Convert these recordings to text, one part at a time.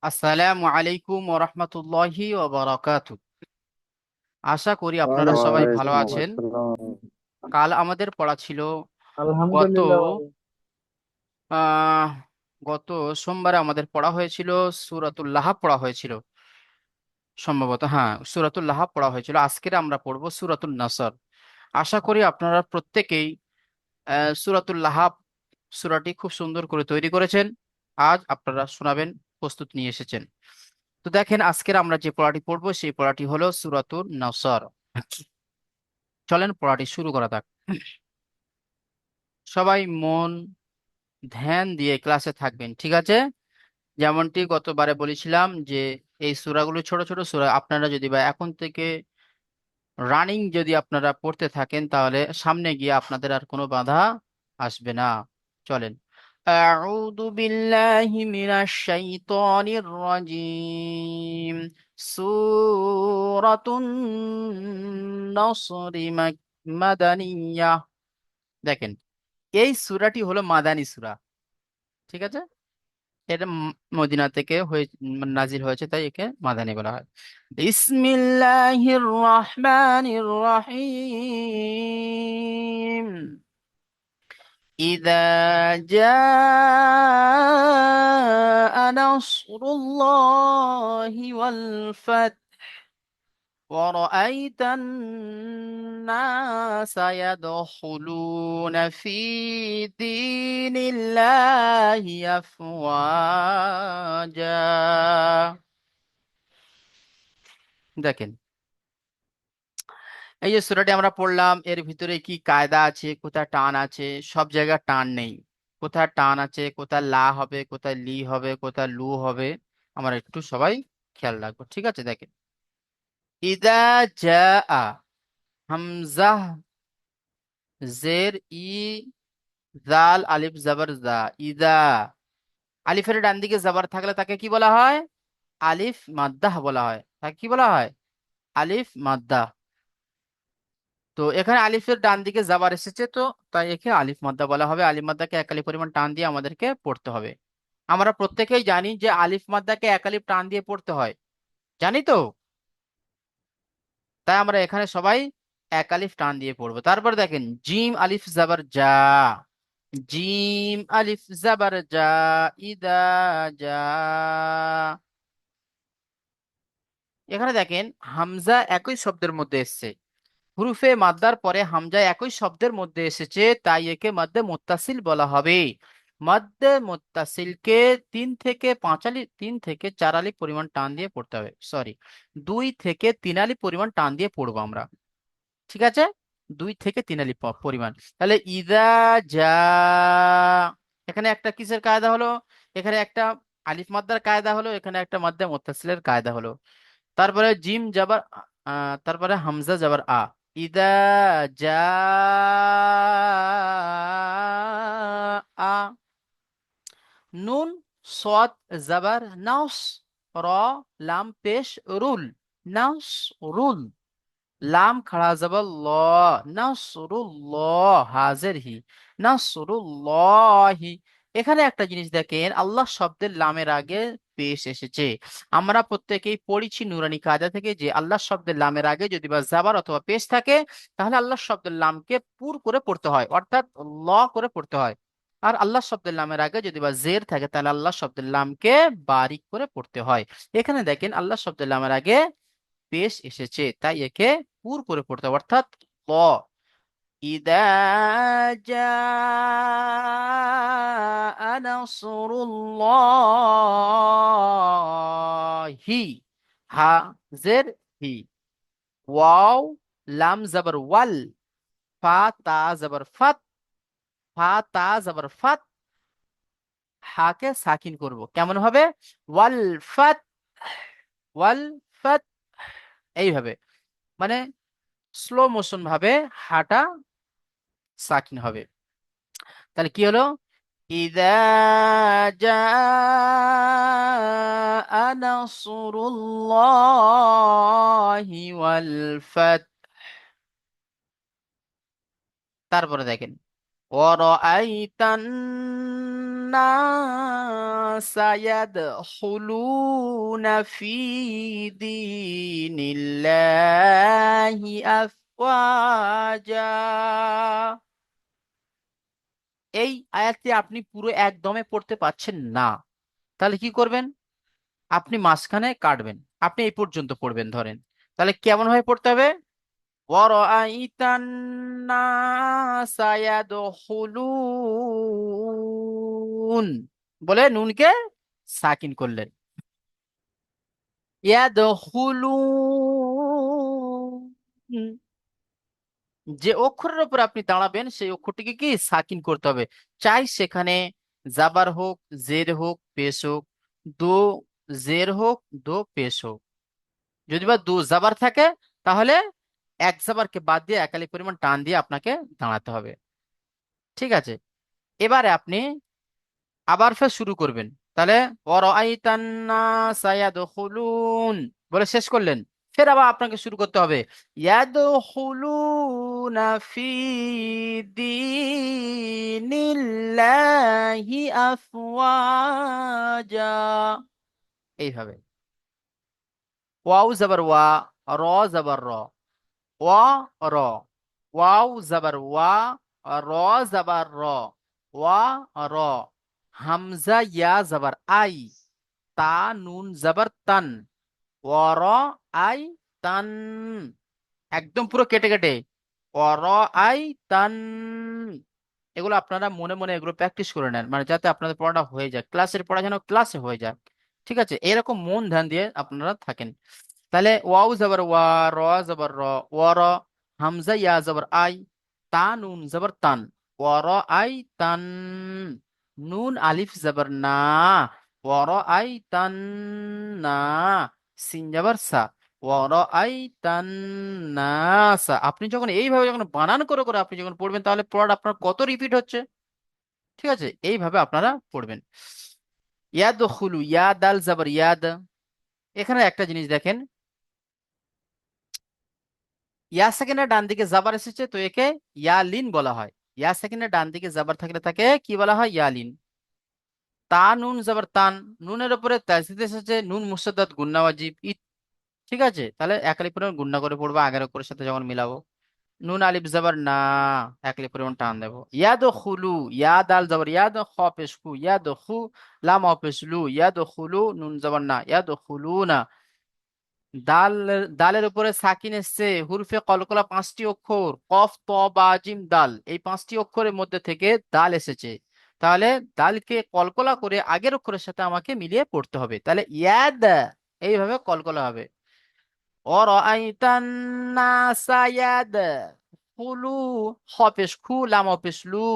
আসসালামু আলাইকুম ওয়া রাহমাতুল্লাহি ওয়া বারাকাতুহু। আশা করি আপনারা সবাই ভালো ওয়ালাইকুম আছেন। আসসালাম। কাল আমাদের পড়া ছিল গত আলহামদুলিল্লাহ ভাই। আহ গত সোমবারে আমাদের পড়া হয়েছিল সূরাতুল লাহাব পড়া হয়েছিল, সম্ভবত হ্যাঁ সূরাতুল লাহাব পড়া হয়েছিল। আজকের আমরা পড়ব সূরাতুন নাসর। আশা করি আপনারা প্রত্যেকেই সূরাতুল লাহাব সূরাটি খুব সুন্দর করে তৈরি করেছেন। আজ আপনারা শোনাবেন, প্রস্তুত নিয়ে এসেছেন। তো দেখেন, আজকের আমরা যে পড়াটি পড়বো সেই পড়াটি হলো সূরাতুন নাসর। চলেন পড়াটি শুরু করা যাক। সবাই মন ধ্যান দিয়ে ক্লাসে থাকবেন, ঠিক আছে? যেমনটি গতবারে বলেছিলাম যে এই সূরাগুলো ছোট ছোট সূরা, আপনারা যদি বা এখন থেকে রানিং যদি আপনারা পড়তে থাকেন তাহলে সামনে গিয়ে আপনাদের আর কোনো বাধা আসবে না। চলেন। আউযু বিল্লাহি মিনাশ শাইতানির রাজিম। সূরাতুন নাসর মাদানিয়াহ। দেখেন, এই সূরাটি হলো মাদানী সূরা, ঠিক আছে? এটা মদিনা থেকে হয়ে নাজিল হয়েছে, তাই একে মাদানী বলা হয়। বিসমিল্লাহির রহমানির রহিম। ইযা জাআ নাসরুল্লাহি ওয়াল ফাত ورأيت الناس يدخلون في دين الله أفواجا। দেখেন, এই যে সূরাটি আমরা পড়লাম, এর ভিতরে কি কায়দা আছে, কোথায় টান আছে? সব জায়গায় টান নেই। কোথায় টান আছে, কোথায় লা হবে, কোথায় লি হবে, কোথায় লু হবে, আমরা একটু সবাই খেয়াল রাখবো, ঠিক আছে? দেখেন, ইদা জা আ, হামজা জের ই, জাল আলিফ জাবার জা। ইদা, আলিফের ডান দিকে জাবার থাকলে তাকে কি বলা হয়? আলিফ মাদ্দাহ বলা হয়। তাকে কি বলা হয়? আলিফ মাদ্দাহ। তো এখানে আলিফের ডান দিকে জাবার এসেছে, তো তাই একে আলিফ মাদ্দা বলা হবে। আলিফ মাদ্দাকে এক আলিফ পরিমাণ টান দিয়ে আমাদেরকে পড়তে হবে। আমরা প্রত্যেকেই জানি যে আলিফ মাদ্দাকে এক আলিফ টান দিয়ে পড়তে হয়, জানি তো। তাই আমরা এখানে সবাই এক আলিফ টান দিয়ে পড়বো। তারপর দেখেন, জিম আলিফ জাবার যা। জিম আলিফ জাবার যা। ইদা যা। এখানে দেখেন, হামজা একই শব্দের মধ্যে এসেছে। হুরুফে মাদ্দার পরে হামজা একই শব্দের মধ্যে এসেছে, তাই একে মাদ্দে মুত্তাসিল বলা হবে। মাদ্দে মুত্তাসিলকে 3 থেকে 4 আলি পরিমাণ টান দিয়ে পড়তে হবে। সরি, 2 থেকে 3 আলি পরিমাণ টান দিয়ে পড়বো আমরা, ঠিক আছে? 2 থেকে 3 আলি পরিমাণ। তাহলে ইদা যা, এখানে একটা কিসের কায়দা হলো? এখানে একটা আলিফ মাদ্দার কায়দা হলো, এখানে একটা মাদ্দে মুত্তাসিলের কায়দা হলো। তারপরে জিম যাবার তারপরে হামজা যাবার আ। ইদা যা আ। নুন সদ জাবার নাউস। র লাম পেশ রুল। নাউস রুল। লাম খাড়া যাবার ল। নাসরুল্লাহ হাজের হি। নাসরুল্লাহি। এখানে একটা জিনিস দেখেন, আল্লাহ শব্দের লামের আগে পেশ এসেছে। আমরা প্রত্যেকেই পড়েছি নুরানি কায়দা থেকে যে আল্লাহ শব্দের লামের আগে যদি বা জাবার অথবা পেশ থাকে, তাহলে আল্লাহ শব্দের লামকে পুর করে পড়তে হয়, অর্থাৎ ল করে পড়তে হয়। আর আল্লাহ শব্দের লামের আগে যদি বা জের থাকে তাহলে আল্লাহ শব্দের লামকে বারিক করে পড়তে হয়। এখানে দেখেন, আল্লাহ শব্দের লামের আগে পেশ এসেছে, তাই একে পুর করে পড়তে হবে, অর্থাৎ ল। ইদা জাআ নাসরুল্লাহি। হা জের হি। ওয়াও লাম জাবার ওয়াল। ফা তা জাবার ফাত। ফা তা জাবার ফাত। হাকে সাকিন করব, কেমন হবে? ওয়াল ফাত। ওয়াল ফাত। এইভাবে, মানে স্লো মোশন ভাবে হাটা সাকিন হবে। তাহলে কি হলো? ইদা জাআ নাসরুল্লাহি ওয়াল ফাত। তারপরে দেখেন, ওয়ারাআইতান সায়াদখুলুনা ফি দীনিল্লাহি আফওয়াজা। এই আয়াতটি আপনি পুরো একদমে পড়তে পারছেন না, তাহলে কি করবেন? আপনি মাঝখানে কাটবেন, আপনি এই পর্যন্ত পড়বেন ধরেন। তাহলে কেমন ভাবে পড়তে হবে? ওয়ারাআইতান নাসা ইয়াদখুলুন বলে নুনকে সাকিন করলেন। ইয়াদখুলুন, যে অক্ষরের উপর আপনি দাঁড়াবেন সেই অক্ষরটিকে কি সাকিন করতে হবে। চাই সেখানে জাবার হোক, জের হোক, পেশ হোক, দো জের হোক, দো পেশ হোক। যদি বা দু জাবার থাকে তাহলে এক জাবারকে বাদ দিয়ে একালি পরিমাণ টান দিয়ে আপনাকে দাঁড়াতে হবে। ঠিক আছে, এবারে আপনি আবার ফের শুরু করবেন। তাহলে ওয়ারাআইতান নাসা ইয়াদখুলুন বলে শেষ করলেন, ফের আবার আপনাকে শুরু করতে হবে ইয়াদখুলুনা ফি দীনিল্লাহি আফওয়াজা, এইভাবে। ওয়াও জাবার ওয়া, র জাবার র, ওয়া র, ওয়াও জাবার ওয়া, র জাবার র, ওয়া র। হামজা ইয়া জাবার আই, তা নুন জাবার তান, ওয়ার আই তান। একদম পুরো কেটে কেটে ওয়ার আই তান। এগুলো আপনারা মনে মনে এগুলো প্র্যাকটিস করে নেন, মানে যাতে আপনাদের পড়াটা হয়ে যায়, ক্লাসের পড়া যেন ক্লাসে হয়ে যায়। ঠিক আছে, এরকম মন ধ্যান দিয়ে আপনারা থাকেন। তাহলে ওয়াও জবর ওয়া, র জবর র, ওয়ার, হামজা ইয়া জবর আই, তা নুন জবর তান, ওয়ার আই তান। নুন আলিফ জবর না, ওয়ার আই তান না। সিন জবর সা, ওয়ার আই তান না সা। আপনি যখন এইভাবে যখন বানান করে করে আপনি যখন পড়বেন তাহলে পড়াটা আপনার কত রিপিট হচ্ছে। ঠিক আছে, এইভাবে আপনারা পড়বেন। ইয়াদখুলু, ইয়া দাল জবর ইয়াদ। এখানে একটা জিনিস দেখেন, ইয়া সেকেন্ডের ডান দিকে জাবার এসেছে তো একে ইয়ালিন বলা হয়। ইয়া সেকেন্ডের ডান দিকে জাবার থাকলে তাকে কি বলা হয়? ইয়ালিন। তা নুন জাবার তান, নুনের উপরে তাসদিদ এসেছে, নুন মুসাদ্দাদ গুন্না ওয়াজিব ই। ঠিক আছে, তাহলে একালি পরিমাণ গুন্না করে পড়বো আগের অক্ষরের সাথে যখন মিলাবো। নুন আলিফ জাবার না, একলি পরিমাণ টান দেবো। ইয়াদ খুলু, ইয়া দাল জাবার ইয়াদ, খ পেশ খু, ইয়াদ খু, লাম অপেশ লু, ইয়াদ খুলু, নুন জাবার না, ইয়াদ খুলু না। দাল, দালের উপরে সাকিন এসছে, হুরফে কলকলা পাঁচটি অক্ষর, কফ ত বা জিম দাল, এই পাঁচটি অক্ষরের মধ্যে থেকে দাল এসেছে। তাহলে দালকে কলকলা করে আগের অক্ষরের সাথে আমাকে মিলিয়ে পড়তে হবে। তাহলে ইয়াদ এইভাবে কলকলা হবে। অরাআইতান নাসা ইয়াদখুলু, খ পেশ খু, লাম পেশ লু,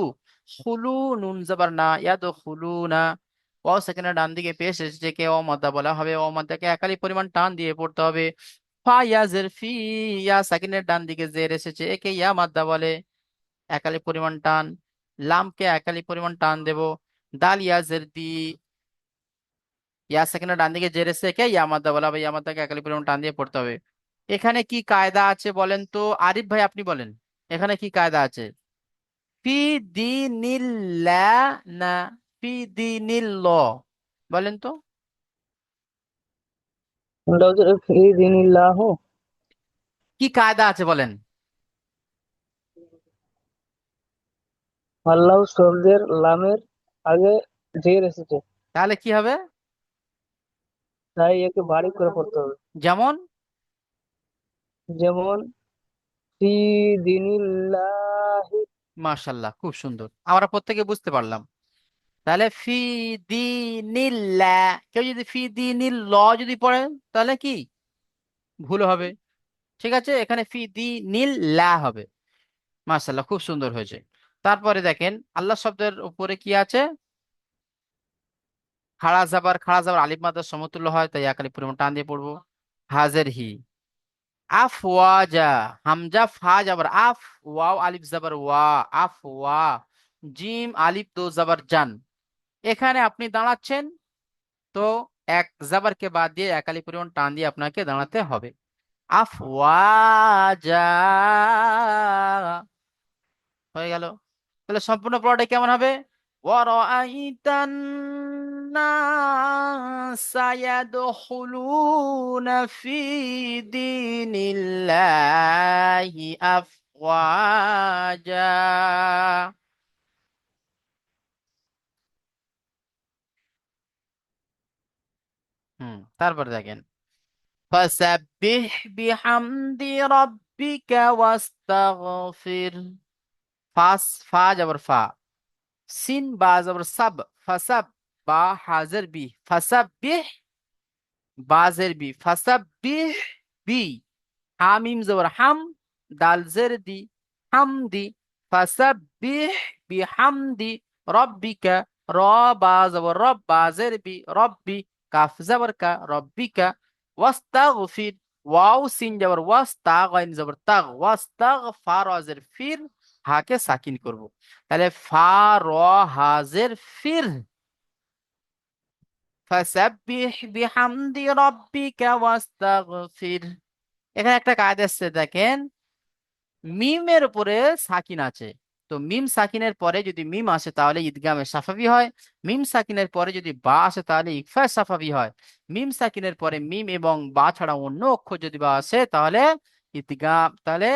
খুলু, নুন জবর না, ইয়াদখুলুনা। ওয়াও সেকেন্ডের ডান দিকে পেশ এসেছে, কে ও মাদ্দা বলা হবে, ও মাদ্দাকে একালি পরিমাণ টান দিয়ে পড়তে হবে। ফা ইয়া জের ফি, ইয়া সেকেন্ডের ডান দিকে জের এসেছে, একে ইয়া মাদ্দা বলে, একালি পরিমাণ টান। লামকে একালি পরিমাণ টান দেব। দাল ইয়া জের দি, ইয়া সেকেন্ডের ডান দিকে জের এসেছে, একে ইয়া মাদ্দা বলা হবে, ইয়া মাদ্দাকে একালি পরিমাণ টান দিয়ে পড়তে হবে। এখানে কি কায়দা আছে বলেন তো? আরিফ ভাই আপনি বলেন, এখানে কি কায়দা আছে? ফি দিনিল্লাহ না ফি দিনিল্লাহ, বলেন তো। কোনটা হচ্ছে ফি দিনিল্লাহ? কি কায়দা আছে বলেন? আল্লাহ শব্দের লামের আগে জের এসেছে, তাহলে কি হবে? তাই একে বাড়ি করে পড়তে হবে। যেমন, যেমন ফি দিনিল্লাহ। মাশাল্লাহ, খুব সুন্দর, আমরা প্রত্যেকে বুঝতে পারলাম। তাহলে ফি দিনিল্লাহ, কেউ যদি ফি দিনিল্লাহ যদি পড়ে তাহলে কি ভুল হবে। ঠিক আছে, এখানে ফি দিনিল্লাহ হবে। মাশাল্লাহ, খুব সুন্দর হয়েছে। তারপরে দেখেন আল্লাহ শব্দের উপরে কি আছে? খাড়া জাবার, খাড়া জাবার আলিফ মাদ্দার সমতুল্য হয়, তাই একালি পরিমাণ টান দিয়ে পড়বো। হাজের হি, আফওয়াজা, হামজা ফা জাবার আফ, ওয়াও আলিফ জাবার ওয়া, আফ ওয়া। জিম আলিফ দো জাবার জান। এখানে আপনি দাঁড়াচ্ছেন তো এক জাবারকে বাদ দিয়ে একালি পরিমাণ টান দিয়ে আপনাকে দাঁড়াতে হবে। আফওয়াজা হয়ে গেল। তাহলে সম্পূর্ণ পড়াটা কেমন হবে? ওয়ারাআইতান الناس يدخلون في دين الله أفواجا. তারপর দেখেন فسبح بحمد ربك واستغفر. ফা জবর ফা, সিন বা জবর সাব, ফাসাব, বা হাজের বি, ফাসাব্বিহ, বাজের বি, ফাসাব্বিহ, বি, হামিম জবর হাম, দাল জের দি, হামদি, ফাসাব্বিহ বিহামদি রব্বিকা, র বা জবর রব, বাজের বি, রব্বি, কাফ জবর কা, রব্বিকা, ওয়াস্তাগফির, ওয়াও সিন জবর ওয়াস, তা গাইন জবর তাগ, ওয়াস্তাগ, ফা রজের ফির, হাকে সাকিন করব। তাহলে ফা র হাজের ফির, ফাসাব্বিহ বিহামদি রব্বিকা ওয়াস্তাগফির। এখানে একটা কায়দা আসছে দেখেন, মিমের উপরে সাকিন আছে, তো মিম সাকিনের পরে যদি মিম আসে তাহলে ইদগামে সাফাবি হয়, মিম সাকিনের পরে যদি বা আসে তাহলে ইকফা সাফাবি হয়, মিম সাকিনের পরে মিম এবং বা ছাড়া অন্য অক্ষর যদি বা আসে তাহলে ইদগাম, তাহলে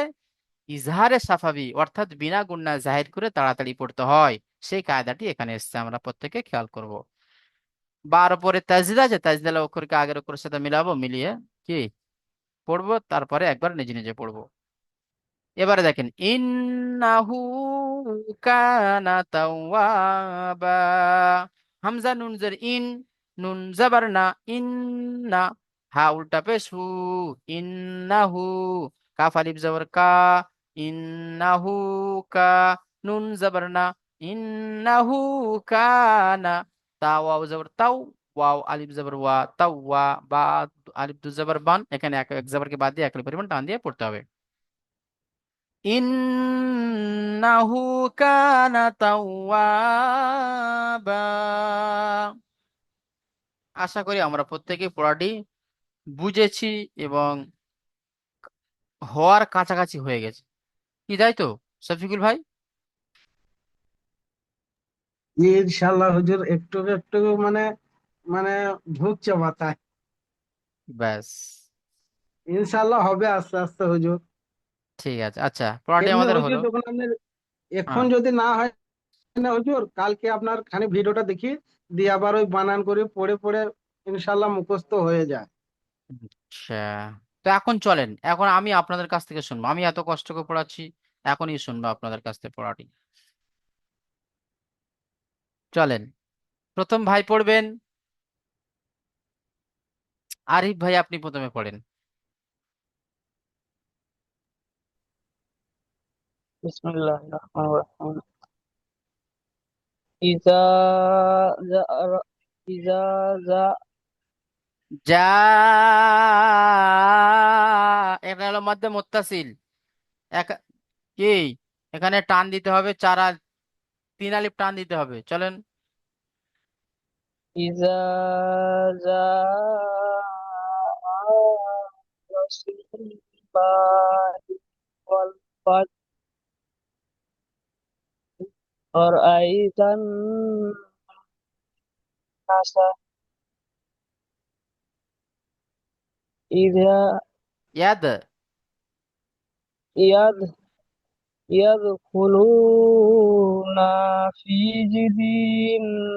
ইজহারে সাফাবি অর্থাৎ বিনা গুণনা জাহির করে তাড়াতাড়ি পড়তে হয়। সেই কায়দাটি এখানে এসেছে, আমরা প্রত্যেকে খেয়াল করব। বার উপরে তাজদিদ আছে, তাজদিদ অক্ষরকে আগের অক্ষরের সাথে মিলাবো, মিলিয়ে কি পড়বো, তারপরে একবার নিজে নিজে পড়বো। এবারে দেখেন ইন্নাহু কানা তাওয়াবা, হামজা নুন জের ইন, নুন জবর না, ইন্না, হা উল্টা পেশ হু, ইন্নাহু, কাফ আলিফ জবর কা, ইন্নাহু কা, নুন জবর না, ইন্নাহু কানা, তা ওয়াও জবর তাও, ওয়াও আলিফ জবর ওয়া, তাওয়া, বা আলিফ দু জবর বান, এখানে এক এক জবরকে বাদ দিয়ে এক পরিমাণ টান দিয়ে পড়তে হবে। ইন্নাহু কানা তাওয়াবা। আশা করি আমরা প্রত্যেকে পড়াটি বুঝেছি এবং হওয়ার কাছাকাছি হয়ে গেছে, কি তাই তো শফিকুল ভাই? জি ইনশাল্লাহ হুজুর, একটু একটু মানে মানে ঢুকছে মাথায়। ব্যাস, ইনশাল্লাহ হবে আস্তে আস্তে হুজুর। ঠিক আছে, আচ্ছা পড়াটি এমনি আমাদের হুজুর হলো। যখন আপনার এখন হ্যাঁ, যদি না হয় না হুজুর, কালকে আপনার খানি ভিডিওটা দেখি, দিয়ে আবার ওই বানান করে পড়ে পড়ে ইনশাল্লাহ মুখস্থ হয়ে যায়। আচ্ছা, তো এখন চলেন, এখন আমি আপনাদের কাছ থেকে শুনবো, আমি এত কষ্ট করে পড়াচ্ছি, এখনই শুনবো আপনাদের কাছ থেকে পড়াটি। চলেন, প্রথম ভাই পড়বেন, আরিফ ভাই আপনি প্রথমে পড়েন। বিসমিল্লাহির রহমানির রহিম। ইজা জা ইজা জা যা, এটা হলো মধ্যে মুত্তাসিল, এক, কি, এখানে টান দিতে হবে, চার তিন আলিফ টান দিতে হবে, চলেন। ইজা জা রাসূলুল্লাহি ওয়াল ফাত আর আইতান নাসা ইযা ইয়াদ, ইয়াদ ইয়াদখুলুনা ফি জিদিনিল্লাহি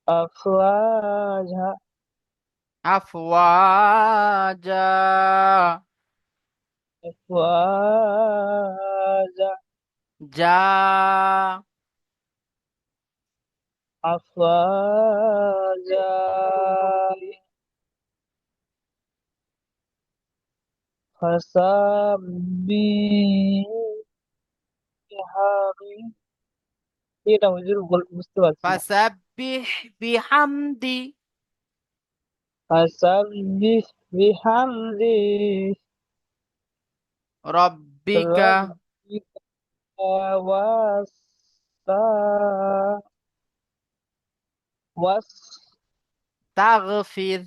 আফওয়াজা আফওয়াজা, আফওয়াজা যা, আফওয়াজা ফাসাব্বিহ এটা হুজুর বুঝতে পারছি না। ফাসাব্বিহ বিহামদি ফাসাব্বিহ বিহামদি রব্বিকা রাব্বিকা ওয়াস্তা ওয়াস তাগফির।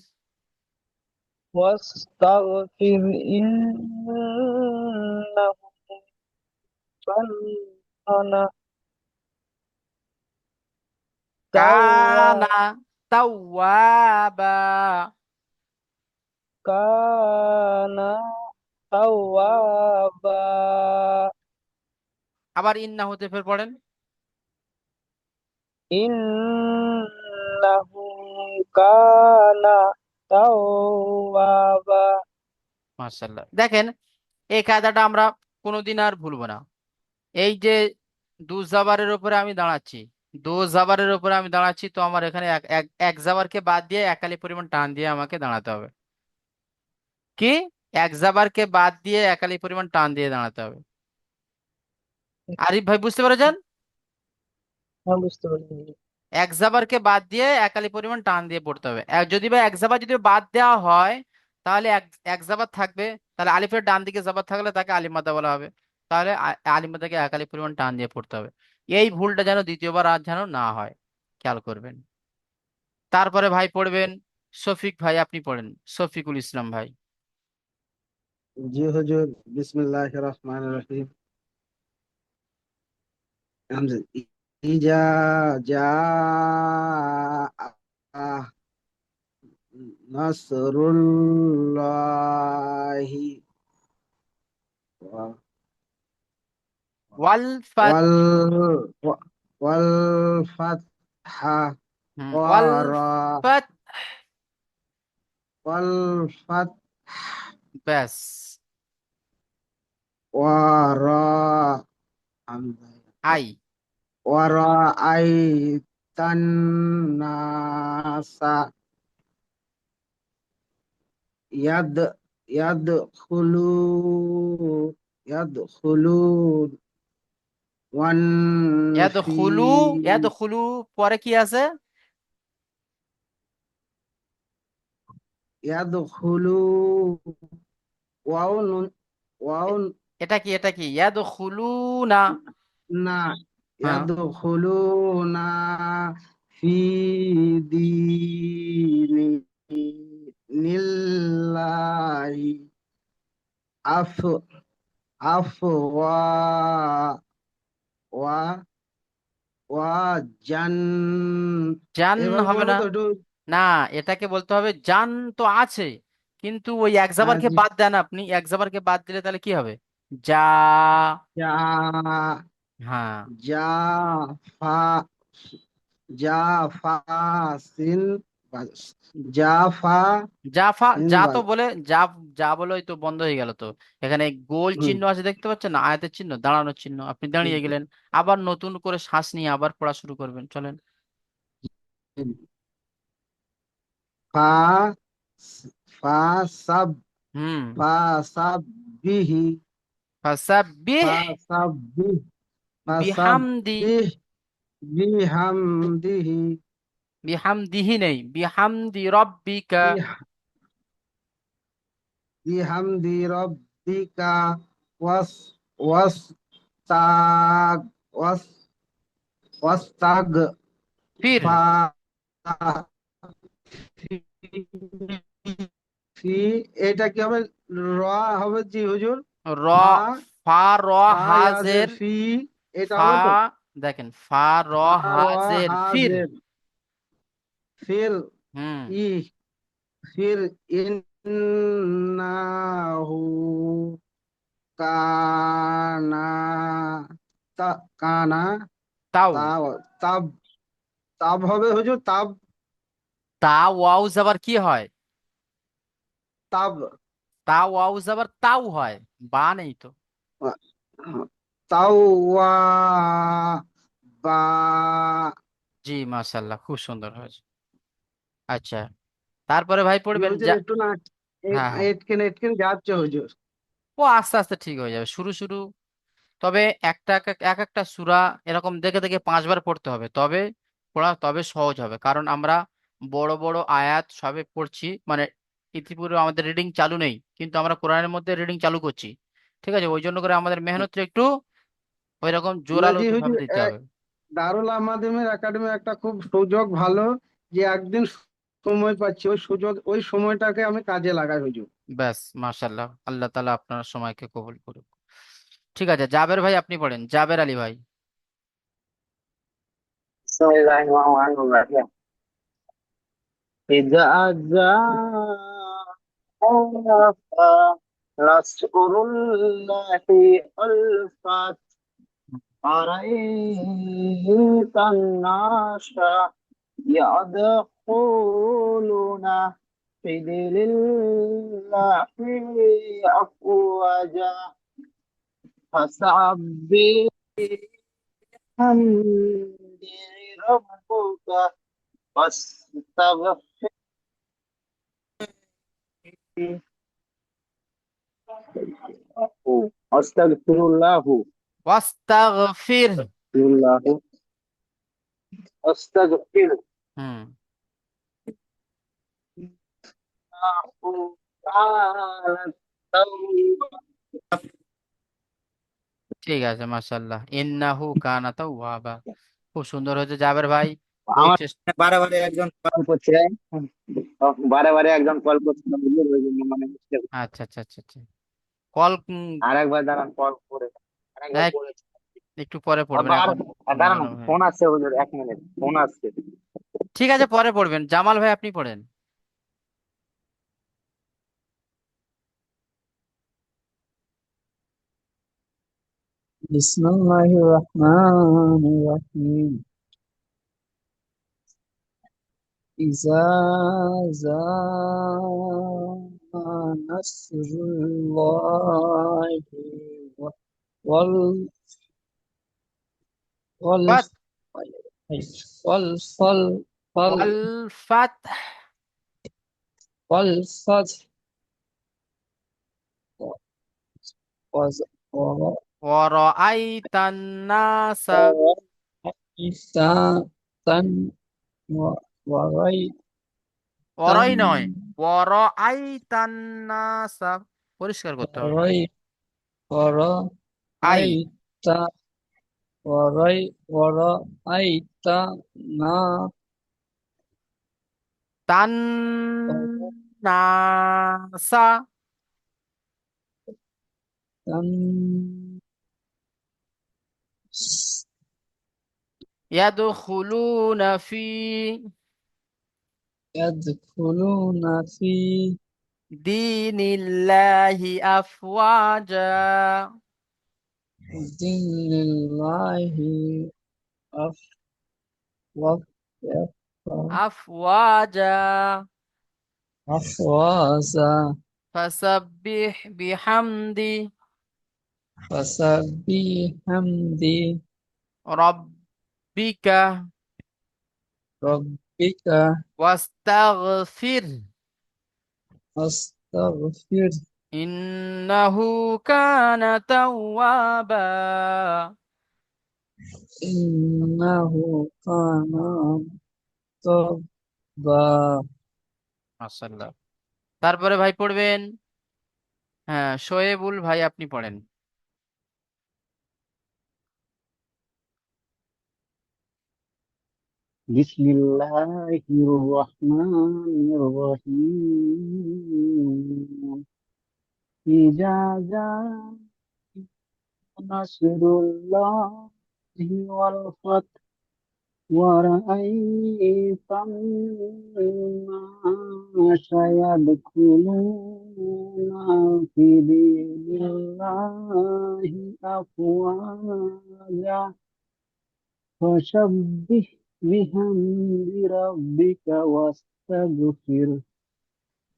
واستغفر إنه كان তাওয়া কানা তাওয়াবা। কানা তাওয়াবা। আবার ইন্না হতে ফের পড়েন। ইন্নাহু কানা তাওয়াবা। মাশাআল্লাহ, দেখেন এই কায়দাটা আমরা কোনোদিন আর ভুলবো না। এই যে দু জাবারের উপরে আমি দাঁড়াচ্ছি, দো জাবারের উপরে আমি দাঁড়াচ্ছি, তো আমার এখানে এক এক এক জাবারকে বাদ দিয়ে একালি পরিমাণ টান দিয়ে আমাকে দাঁড়াতে হবে। কি? এক জাবারকে বাদ দিয়ে একালি পরিমাণ টান দিয়ে দাঁড়াতে হবে। আরিফ ভাই বুঝতে পেরেছেন? হ্যাঁ, বুঝতে পারছি। এক জাবারকে বাদ দিয়ে একালি পরিমাণ টান দিয়ে পড়তে হবে। যদি বা এক জাবার যদি বাদ দেওয়া হয়, তাহলে এক এক জাবার থাকবে। তাহলে আলিফের ডান দিকে জাবার থাকলে তাকে আলিমাদা বলা হবে। তাহলে আলিমাদাকে একালি পরিমাণ টান দিয়ে পড়তে হবে। এই ভুলটা যেন দ্বিতীয়বার আর যেন না হয়, খেয়াল করবেন। তারপরে ভাই পড়বেন শফিক ভাই, আপনি পড়েন, শফিকুল ইসলাম ভাই। জি হুজুর, বিসমিল্লাহির রহমানির রহিম। হামজা ইজা জা নাসরুল্লাহি ওয়াল ফাত ওয়াল ওয়াল ফাতহা ওয়াল ওয়ারা ফাত। ওয়াল ফাত ব্যাস। ওয়ারা হামজা আই। ওয়ারা আইতান নাসা ইয়াদ ইয়াদখুলু ইয়াদখুলুন ওয়ান ফি ইয়াদখুলু। ইয়াদখুলু পরে কি আছে? ইয়াদখুলু ওয়াও নুন ওয়াও এ- এটা কি? এটা কি ইয়াদখুলুনা? না হ্যাঁ, ইয়াদখুলুনা ফি দীনি নিল্লাহি আফ আফওয়া ওয়া ওয়া জান জান এভাবে হবে বলবো না। তো একটু। না, এটাকে বলতে হবে জান তো আছে, কিন্তু ওই এক হ্যাঁ, জাবারকে জি। বাদ দেন আপনি, এক জাবারকে বাদ দিলে তাহলে কি হবে? যা। জা হ্যাঁ, জাফা জাফা সিন বাস জাফা জাফা। সিন যা তো বাস বলে যা, যা বলেই তো বন্ধ হয়ে গেল তো। এখানে গোল হুম, চিহ্ন আছে দেখতে পাচ্ছেন না, আয়াতের চিহ্ন, দাঁড়ানোর চিহ্ন, আপনি দাঁড়িয়ে গেলেন। আবার নতুন করে শ্বাস নিয়ে আবার পড়া শুরু করবেন, চলেন। হুম। ফা ফা সাব হুম। ফা সাব বিহি ফাসাব্বিহ ফা সাব বিহ ফা সাব বিহামদি। বিহ বিহামদিহি বিহামদিহি নেই, বিহামদি রব্বিকা। বিহ বিহামদি রব্বিকা ওয়াস ওয়াস তাগ ওয়াস ওয়াস্তাগ ফির। ফা ফি এটা কি হবে? র হবে জি হুজুর। র। ফা ফা র ফা ইয়াজের হাজের। ফি এটা ফা, হবে তো। দেখেন ফা র ফা র হাজের ফির। হাজের ফির হুম। ই ফির ইন্নাহু কানা তা কানা তাও। তাব তাব তাব হবে হুজুর তাব তা ওয়াও আবার কি হয়? তাব তা ওয়াও আবার তাও হয়, বা নেই তো। তাওয়া বা জি মাশাল্লাহ, খুব সুন্দর হয়েছে। আচ্ছা, তারপরে ভাই জি পড়বেন হুজুর যা। একটু না হ্যাঁ, হ্যাঁ, এটকেন এটকেন যাচ্ছে হুজুর। ও আস্তে আস্তে ঠিক হয়ে যাবে, শুরু শুরু। তবে একটা এক একটা সূরা এরকম দেখে দেখে 5 বার পড়তে হবে, তবে পড়া তবে সহজ হবে। কারণ আমরা বড় বড় আয়াত সবে পড়ছি, মানে ইতিপূর্বে আমাদের রিডিং চালু নেই, কিন্তু আমরা কোরআনের মধ্যে রিডিং চালু করছি। ঠিক আছে, ওই জন্য করে আমাদের মেহনতটা একটু ওই রকম না জোরালো জি ভাবে হুজুর, দিতে হবে। দারুল আমাদেমের একাডেমি একটা খুব সুযোগ ভালো, যে একদিন সময় পাচ্ছি, ওই সুযোগ ওই সময়টাকে আমি কাজে লাগাই হুজুর। ব্যাস মাশাল্লাহ, আল্লাহ তাআলা আপনার সময়কে কবুল করুক। ঠিক আছে, জাবের ভাই আপনি পড়েন, জাবের আলী ভাই। بسم الله الرحمن الرحيم إذا جاء نصر الله والفتح أرأيت الناس يدخلون في دين الله أفواجا فسبح بحمد ربك واستغفره أستغفر الله ওয়াস্তাগফির। الله أستغفر হুম الله تعالى التوبة ঠিক আছে, মাশাআল্লাহ। ইন্নাহু কানা তাওয়াবা। খুব সুন্দর হয়েছে জাবের ভাই। খুব আমার চেষ্টা। বারে বারে একজন কল করছে বারে বারে একজন কল করছে বুঝলেন? ওই জন্য মানে আচ্ছা আচ্ছা আচ্ছা আচ্ছা। কল আরেকবার দাঁড়ান কল করে আরেকবার করে একটু পরে পড়বেন আবার এখন। দাঁড়ান মানব ভাই। ফোন আসছে হুজুর 1 মিনিট ফোন আসছে ঠিক আছে, পরে পড়বেন। জামাল ভাই আপনি পড়েন। بسم الله الرحمن الرحيم إذا جاء نصر الله وال وال ফাত والفل ওয়াল ফাতহ والفتح ওয়ারাআইতান নাসা। وإحسانا ورأيت ওয়ারাই নয়, ওয়ারাআইতান নাসা। পরিষ্কার করতে হবে। ورأيت আই ورأيت ورأيت ناسا তান নাসা ইয়াদখুলুনা ফি يدخلون في দীনিল্লাহি আফওয়াজা। دين الله আফওয়াজা أفواجا ফাসাব্বিহ বিহামদি فسبحمد রাব্বিকা ربك ওয়াস্তাগফির واستغفر ইন্নাহু কানা তাওয়াবা। إنه كان توابا মাশাআল্লাহ। তারপরে ভাই পড়বেন, হ্যাঁ, শোয়েবুল ভাই আপনি পড়েন। بسم الله الرحمن الرحيم إذا جاء نصر الله والفتح ورأيت الناس يدخلون في دين الله أفواجا فسبح بحمد ربك واستغفره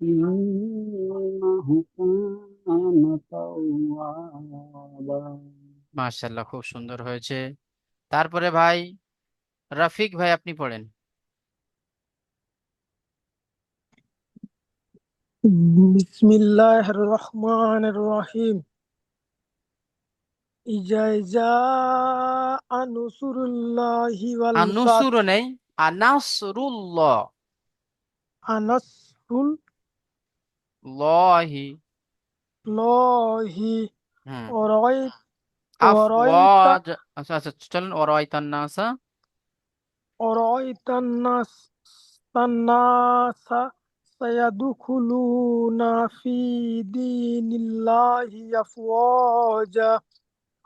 إنه كان توابا মাশাআল্লাহ, খুব সুন্দর হয়েছে। তারপরে ভাই রফিক ভাই আপনি পড়েন। بسم الله الرحمن الرحيم إذا جاء نصر الله আনুসুর والفتح নেই, আনাসরুল্লাহ। نصر লহি। الله হুম ورأيت আফওয়াজ। আচ্ছা আচ্ছা, চলেন। ওরাইতান নাসা الناس سيدخلون في دين الله أفواجا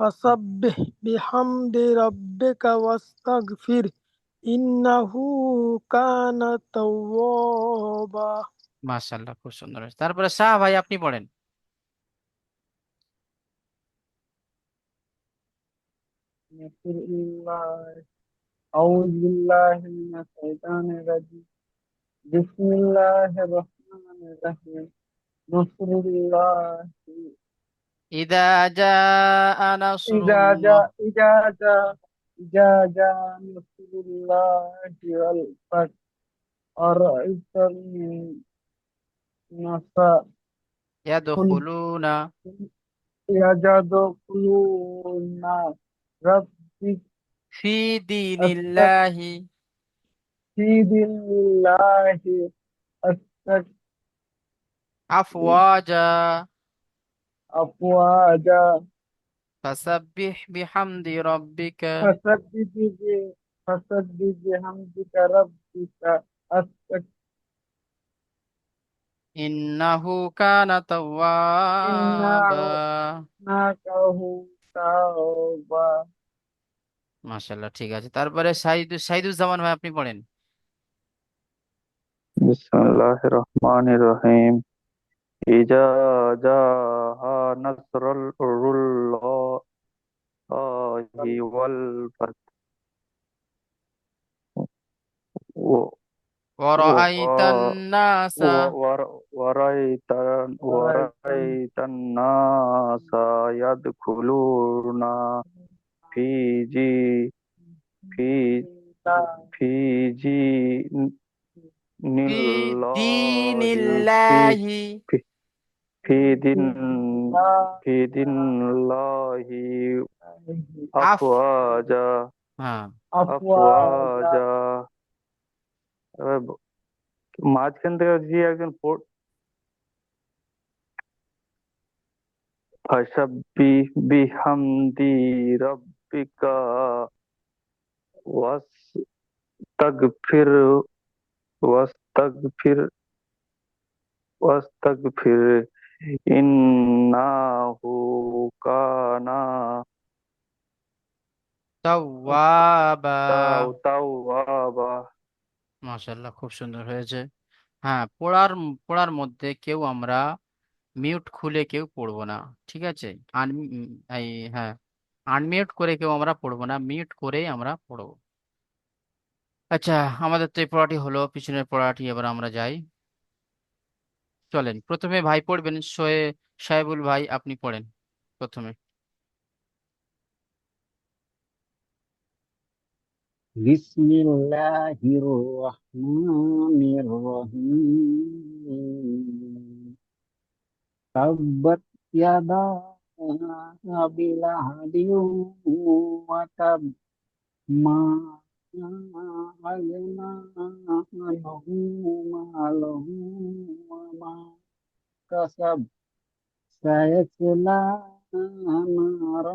فسبح بحمد ربك واستغفر ইন্নাহু কানা তাওয়াবা। মাশাআল্লাহ, খুব সুন্দর হয়েছে। তারপরে শাহ ভাই আপনি পড়েন। أعوذ بالله من الشيطان الرجيم بسم الله الرحمن الرحيم نصر الله ইদা জাআ إذا নাসরুল্লাহ। جاء إذا جاء إذا جاء نصر الله والفتح أرأيت الناس ইয়াদখুলুনা يدخلون ربك ফি দীনিল্লাহি في دين الله আফওয়াজা أفواجا ফাসাব্বিহ বিহামদি রাব্বিকা فسبح فسبح بحمدك ربك ইন্নাহু কানা তাওয়াবা। إنه توابا মাশাআল্লাহ, ঠিক আছে। তারপরে সাইদুজ্জামান ভাই আপনি পড়েন। बिस्मिल्लाहिर्रहमानिर्रहीम इजा जाहा नस्रुल्लाहि वल फतह व- ওয়ারাআইতান নাসা ورأيت ورأيت الناس يدخلون في جي في في دين ফি الله দীনিল্লাহি في في دين في دين الله আফ أفواجا হ্যাঁ أفواجا أفواجا এবার মাঝখান থেকে যে একজন ফাসাব্বিহ বিহামদি রাব্বিকা ওয়াস্তাগফির ওয়াস্তাগফির ওয়াস্তাগফির ইন্নাহু কানা তাওয়াবা। তাওয়াবা। মাশাআল্লাহ, খুব সুন্দর হয়েছে। হ্যাঁ, পড়ার মধ্যে কেউ আমরা মিউট খুলে কেউ পড়বো না, ঠিক আছে? আন এই হ্যাঁ, আনমিউট করে কেউ আমরা পড়বো না, মিউট করেই আমরা পড়বো। আচ্ছা, আমাদের তো এই পড়াটি হলো, পিছনের পড়াটি এবার আমরা যাই। চলেন, প্রথমে ভাই পড়বেন, সাহেবুল ভাই আপনি পড়েন প্রথমে। بسم الله الرحمن الرحيم تبت يدا أبي لهب وتب ما أغنى عنه ماله وما كسب سيصلى نارا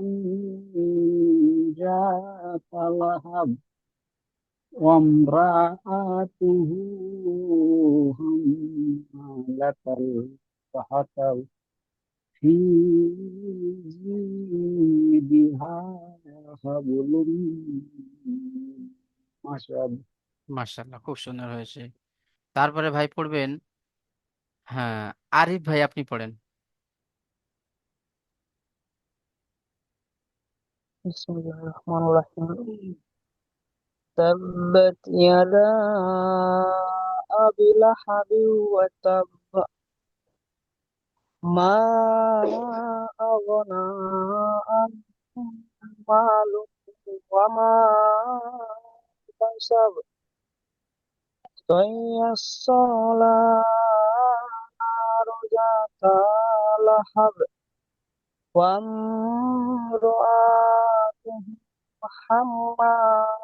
ذات لهب وامرأته حمالة الحطب في جيدها حبل من مسد মাশাআল্লাহ, খুব সুন্দর হয়েছে। তারপরে ভাই পড়বেন, হ্যাঁ, আরিফ ভাই আপনি পড়েন। বিসমিল্লাহির রহমানির রহিম। تبت يدا أبي لهب وتب ما أغنى عنه ماله وما كسب سيصلى نار ذات لهب وامرأته حمالة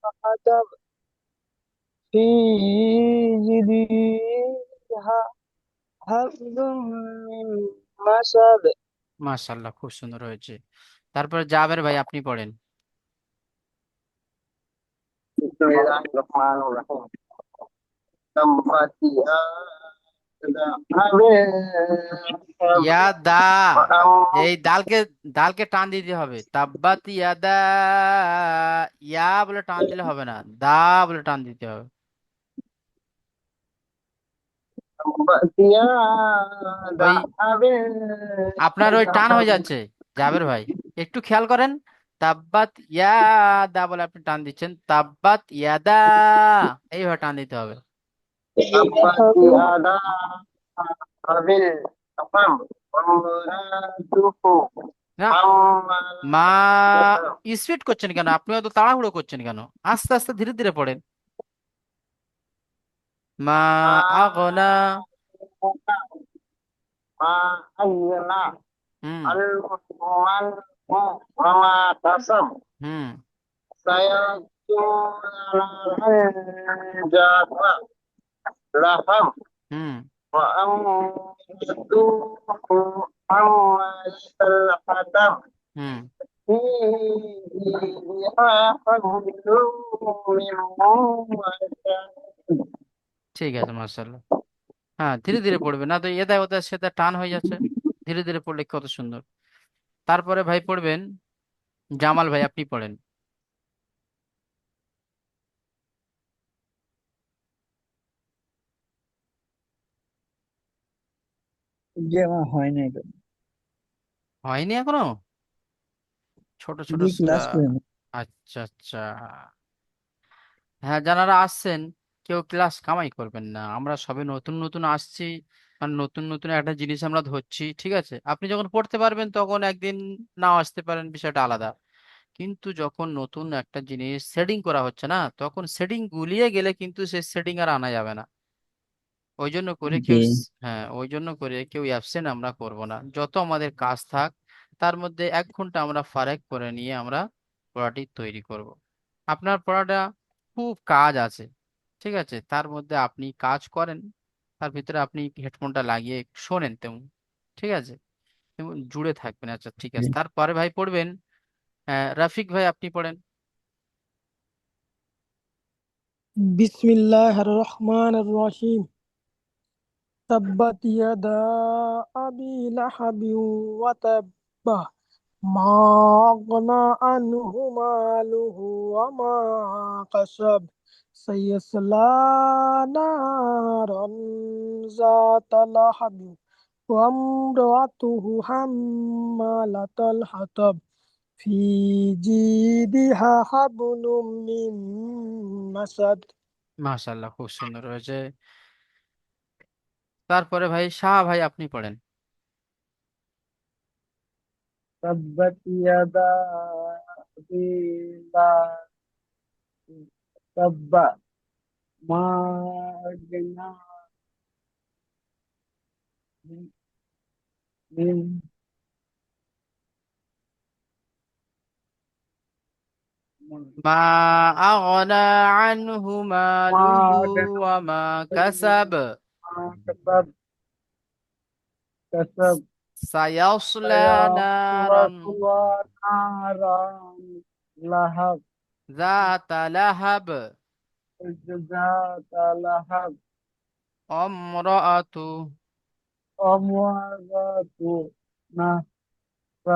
الحطب في جيدها حبل من مسد। মাশাআল্লাহ, খুব সুন্দর হয়েছে। তারপরে জাবের ভাই আপনি পড়েন। بسم الله الرحمن الرحيم تبت يدا ইয়া দা, এই দালকে দালকে টান দিতে হবে। তাব্বাত ইয়াদা, ইয়া বলে টান দিলে হবে না, দা বলে টান দিতে হবে। ওই আপনার ওই টান হয়ে যাচ্ছে জাবের ভাই, একটু খেয়াল করেন। তাব্বাত ইয়াদা বলে আপনি টান দিচ্ছেন, তাব্বাত ইয়াদা এইভাবে টান দিতে হবে। না, মা স্পিড করছেন কেন আপনি, অত তাড়াহুড়ো করছেন কেন? আস্তে আস্তে ধীরে ধীরে পড়েন। মা আগনা। হুম হুম হুম হুম ঠিক আছে, মার্শাল্লাহ। হ্যাঁ, ধীরে ধীরে পড়বে, না তো এদা ওদা সেটা টান হয়ে যাচ্ছে। ধীরে ধীরে পড়লে কত সুন্দর। তারপরে ভাই পড়বেন, জামাল ভাই আপনি পড়েন। জি আমার হয় নাই তো। হয়নি এখনো? ছোট ছোট জি সূরা। ক্লাস করেন। আচ্ছা আচ্ছা। হ্যাঁ, যারা আসছেন কেউ ক্লাস কামাই করবেন না, আমরা সবে নতুন নতুন আসছি। আর নতুন নতুন একটা জিনিস আমরা ধরছি, ঠিক আছে? আপনি যখন পড়তে পারবেন তখন একদিন নাও আসতে পারেন, বিষয়টা আলাদা। কিন্তু যখন নতুন একটা জিনিস সেটিং করা হচ্ছে না, তখন সেটিং গুলিয়ে গেলে কিন্তু সেই সেটিং আর আনা যাবে না। ওই জন্য করে জি। হ্যাঁ, ওই জন্য করে কেউ অ্যাবসেন্ট আমরা করব না, যত আমাদের কাজ থাক তার মধ্যে 1 ঘন্টা আমরা ফারাক করে নিয়ে আমরা পড়াটি তৈরি করব। আপনার পড়াটা খুব কাজ আছে, ঠিক আছে? তার মধ্যে আপনি কাজ করেন, তার ভিতরে আপনি হেডফোনটা লাগিয়ে শোনেন তেমন, ঠিক আছে? তেমন জুড়ে থাকবেন। আচ্ছা ঠিক আছে, তারপরে ভাই পড়বেন, রাফিক ভাই আপনি পড়েন। বিসমিল্লাহির রহমানির রহিম। তাব্বাত ইয়াদা আবি লাহাবিন ওয়া তাব্বা মা আগনা আনহু মালুহু ওয়া মা কাসাব সায়াসলা নারান যাতা লাহাবি ওয়া আমরাতুহু হাম্মালাতাল হাতাব ফি জিদিহা হাবলুম মিন মাসাদ। মাশাআল্লাহ, খুব সুন্দর হয়েছে। তারপরে ভাই শাহ ভাই আপনি পড়েন। تبت يدا أبي لهب تب ما أغنى من মা আগনা আনহু ما মালুহু أغنى ওয়া মা عنه কাসাব ما كسب সায়াসলা سيصلى নারান نارا لهب যাতা লাহাব ذات لهب অমরাতু أمواته نصر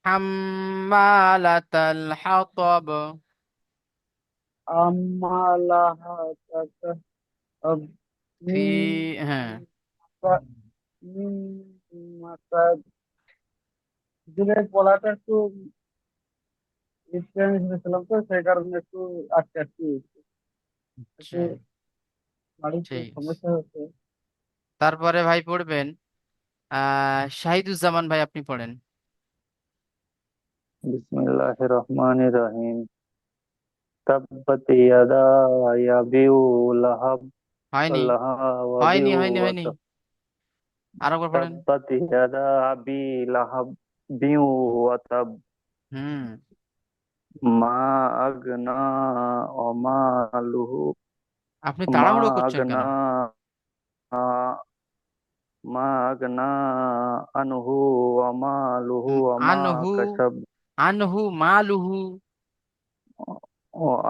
হাম্মালাতাল হাতাব أما لها تكسب ফি, من হ্যাঁ من মাসাদ। দিনের পড়াটা একটু স্ট্রেঞ্জ হয়েছিলাম তো সেই কারণে একটু আটকে আটকে গেছে। একটু আচ্ছা, বাড়িতে ঠিক আছে। সমস্যা হচ্ছে। তারপরে ভাই পড়বেন, শাহিদুজ্জামান ভাই আপনি পড়েন। बिस्मिल्लाहिर रहमानिर रहीम तब्बत यदा अबी लहब হয়নি, लहब হয়নি, হয়নি, হয়নি, वतब আরেকবার পড়েন। तब्बत यदा अबी लहब वतब হুম मा अगना मालुहु আপনি मा তাড়াহুড়ো করছেন কেন? अगना मा अगना अनहु वमालुहु वमा আনহু, कसब আনহু মালুহু।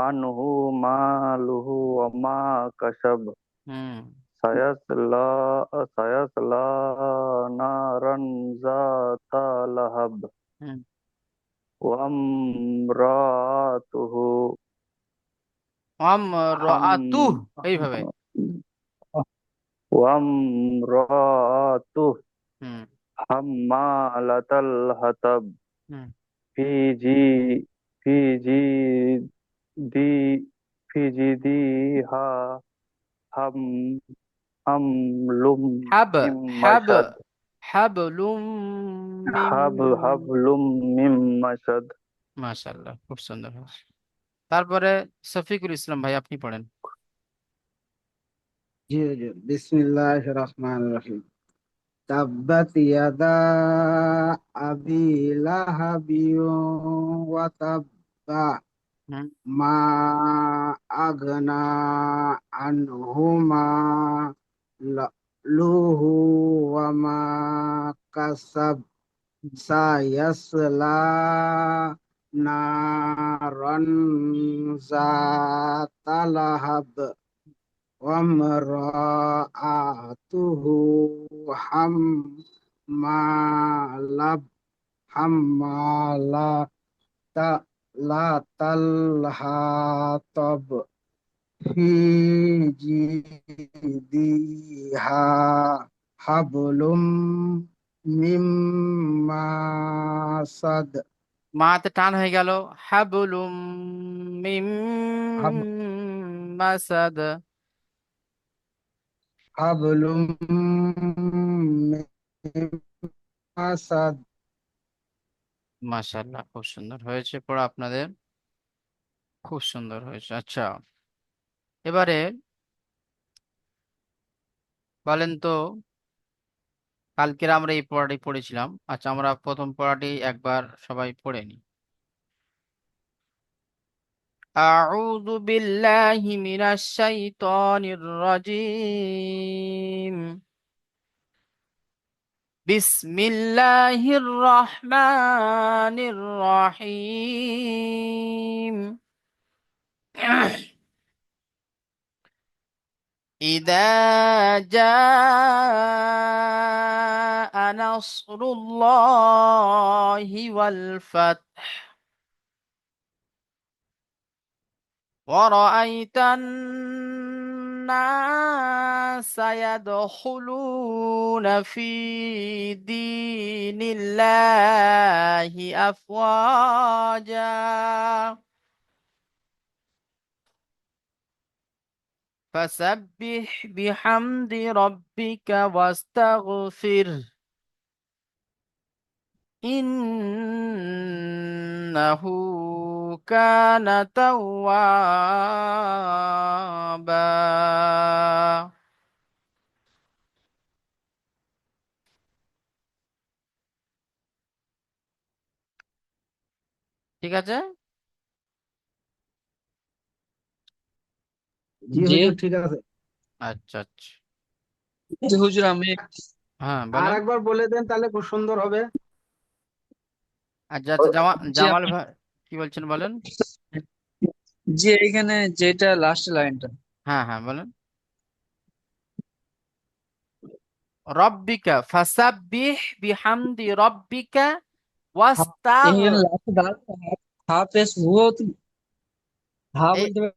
अनहु मालुहु वमा कसब হুম সায়াসলা সায়াসলা নারান যাতা লাহাব হুম ওয়ামরাতুহু হাম আমরাতুহ, এইভাবে। ওয়ামরাতুহু হুম হাম্মালাতাল হাতাব হুম ফি জি ফি জি দি ফি জিদিহা হাম হামলুম হাব মিম হাব মাসাদ হাবলুম মিম, হাবলুম মিম মাসাদ। মাশাআল্লাহ, খুব সুন্দর হয়েছে। তারপরে শফিকুল ইসলাম ভাই, আপনি পড়েন। জি হুজুর, বিসমিল্লাহির রহমানির রহিম। তাব্বাত ইয়াদা আবি লাহাবিন ওয়া তাব্বা, হুম মা আগনা আনহু মালুহু ওয়া মা কাসাব, সায়াসলা নারান যাতা লাহাব, وامرأته حمالة حمالة الحطب، في جيدها حبل من مسد، মাতে টান হয়ে গেল। হাবলুম মিম حب- মাসাদ। حبل من مسد। মাশাআল্লাহ, খুব সুন্দর হয়েছে পড়া আপনাদের, খুব সুন্দর হয়েছে। আচ্ছা, এবারে বলেন তো, কালকের আমরা এই পড়াটি পড়েছিলাম। আচ্ছা, আমরা প্রথম পড়াটি একবার সবাই পড়ে নিই। أعوذ بالله من الشيطان الرجيم. بسم الله الرحمن الرحيم. إذا جاء نصر الله والفتح ورأيت الناس يدخلون في دين الله أفواجا فسبح بحمد ربك واستغفره إنه كان توابا। ঠিক আছে। জি জি হুজুর, ঠিক আছে। আচ্ছা আচ্ছা, জি হুজুর, আমি হ্যাঁ আর বলেন। একবার বলে দেন, তাহলে খুব সুন্দর হবে। আচ্ছা আচ্ছা, জি জামাল আমি ভাই কি বলছেন বলেন। জি এইখানে যেটা লাস্ট লাইনটা, হ্যাঁ হ্যাঁ বলেন। রব্বিকা ফাসাব্বিহ বিহামদি রব্বিকা ওয়াস্তাগ, এইখানে লাস্ট হা পেশ হুয়া হা এই বলতে